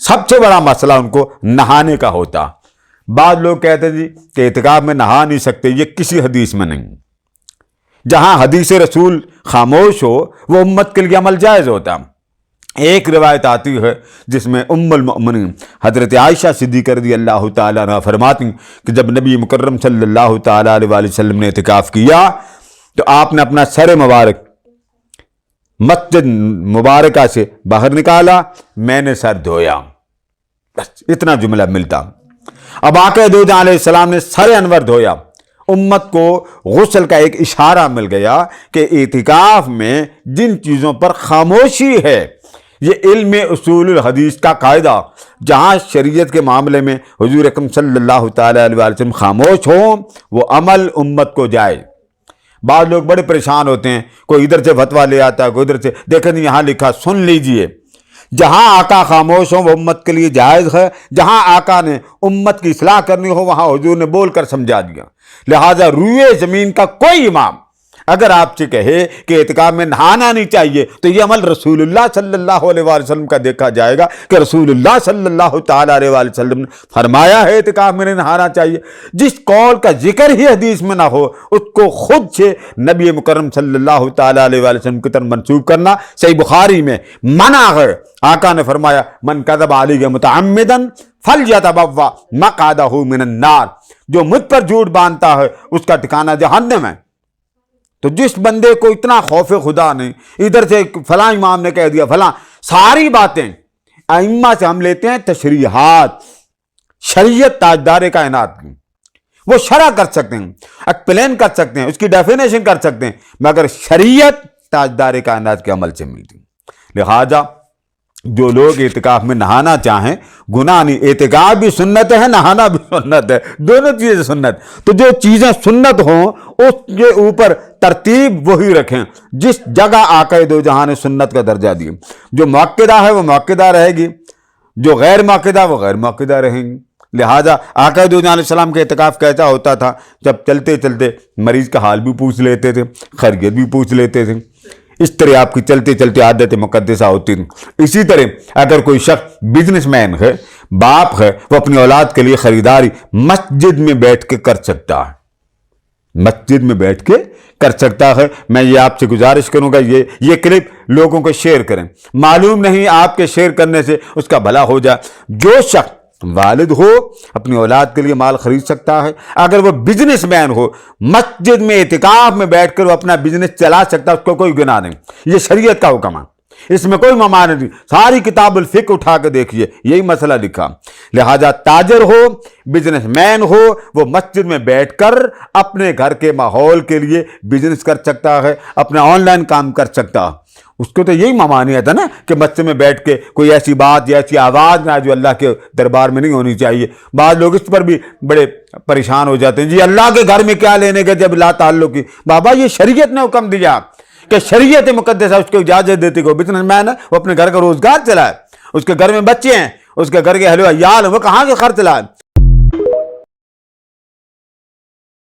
سب سے بڑا مسئلہ ان کو نہانے کا ہوتا. بعض لوگ کہتے ہیں جی کہ اعتکاف میں نہا نہیں سکتے، یہ کسی حدیث میں نہیں. جہاں حدیث رسول خاموش ہو وہ امت کے لیے عمل جائز ہوتا. ایک روایت آتی ہے جس میں ام المؤمنین حضرت عائشہ صدیقہ رضی اللہ تعالیٰ عنہ فرماتی کہ جب نبی مکرم صلی اللہ تعالیٰ علیہ وسلم نے اعتکاف کیا تو آپ نے اپنا سر مبارک مسجد مبارکہ سے باہر نکالا، میں نے سر دھویا، بس اتنا جملہ ملتا. اب آقا دو جہاں علیہ السلام نے سر انور دھویا. امت کو غسل کا ایک اشارہ مل گیا کہ اعتکاف میں جن چیزوں پر خاموشی ہے، یہ علم اصول الحدیث کا قاعدہ، جہاں شریعت کے معاملے میں حضور اکرم صلی اللہ تعالیٰ علیہ وسلم خاموش ہوں وہ عمل امت کو جائے. بعض لوگ بڑے پریشان ہوتے ہیں، کوئی ادھر سے فتویٰ لے آتا ہے، کوئی ادھر سے، دیکھیں یہاں لکھا، سن لیجئے، جہاں آقا خاموش ہوں وہ امت کے لیے جائز ہے. جہاں آقا نے امت کی اصلاح کرنی ہو وہاں حضور نے بول کر سمجھا دیا. لہٰذا روئے زمین کا کوئی امام اگر آپ سے کہے کہ اعتکاف میں نہانا نہیں چاہیے تو یہ عمل رسول اللہ صلی اللہ علیہ وسلم کا دیکھا جائے گا کہ رسول اللہ صلی اللہ تعالیٰ علیہ وسلم نے فرمایا ہے اعتکاف میں نہیں نہانا چاہیے. جس قول کا ذکر ہی حدیث میں نہ ہو اس کو خود سے نبی مکرم صلی اللہ تعالیٰ علیہ وسلم کی طرف منسوب کرنا صحیح بخاری میں منع ہے. آقا نے فرمایا من کذب علی متعمدا فلیتبوأ مقعدہ من النار، جو مجھ پر جھوٹ باندھتا ہے اس کا ٹھکانہ جہنم ہے. تو جس بندے کو اتنا خوف خدا نہیں، ادھر سے فلاں امام نے کہہ دیا فلاں، ساری باتیں ائمہ سے ہم لیتے ہیں تشریحات. شریعت تاجدار کائنات کی، وہ شرح کر سکتے ہیں، ایکسپلین کر سکتے ہیں، اس کی ڈیفینیشن کر سکتے ہیں، مگر شریعت تاجدار کائنات کے عمل سے ملتی. لہذا جو لوگ اعتکاف میں نہانا چاہیں گناہ نہیں. اعتکاف بھی سنت ہے، نہانا بھی سنت ہے، دونوں چیزیں سنت. تو جو چیزیں سنت ہوں اس کے اوپر ترتیب وہی رکھیں جس جگہ آقا دو جہاں نے سنت کا درجہ دیا. جو مؤکدہ ہے وہ مؤکدہ رہے گی، جو غیر مؤکدہ وہ غیر مؤکدہ رہیں گی. لہٰذا آقا دو جہاں علیہ السلام کا اعتکاف کیسا ہوتا تھا؟ جب چلتے چلتے مریض کا حال بھی پوچھ لیتے تھے، خیریت بھی پوچھ لیتے تھے. اس طرح آپ کی چلتے چلتے عادت مقدسہ ہوتی تھی. اسی طرح اگر کوئی شخص بزنس مین ہے، باپ ہے، وہ اپنی اولاد کے لیے خریداری مسجد میں بیٹھ کے کر سکتا ہے، مسجد میں بیٹھ کے کر سکتا ہے. میں یہ آپ سے گزارش کروں گا یہ کلپ لوگوں کو شیئر کریں. معلوم نہیں آپ کے شیئر کرنے سے اس کا بھلا ہو جائے. جو شخص والد ہو اپنی اولاد کے لیے مال خرید سکتا ہے. اگر وہ بزنس مین ہو مسجد میں اعتکاف میں بیٹھ کر وہ اپنا بزنس چلا سکتا ہے، اس کو کوئی گناہ نہیں. یہ شریعت کا حکم ہے، اس میں کوئی ممانعت نہیں. ساری کتاب الفقہ اٹھا کے دیکھیے یہی مسئلہ لکھا. لہذا تاجر ہو، بزنس مین ہو، وہ مسجد میں بیٹھ کر اپنے گھر کے ماحول کے لیے بزنس کر سکتا ہے، اپنا آن لائن کام کر سکتا ہے. اس کو تو یہی ممانعت ہے نا کہ مسجد میں بیٹھ کے کوئی ایسی بات یا ایسی آواز نہ جو اللہ کے دربار میں نہیں ہونی چاہیے. بعض لوگ اس پر بھی بڑے پریشان ہو جاتے ہیں، جی اللہ کے گھر میں کیا لینے کے جب لا تعلق کی. بابا یہ شریعت نے حکم دیا کہ شریعت مقدسہ اس کو اجازت دیتی کہ بزنس مین ہے وہ اپنے گھر کا روزگار چلائے، اس کے گھر میں بچے ہیں، اس کے گھر کے اہل و عیال ہیں، وہ کہاں کے خرچ لائے.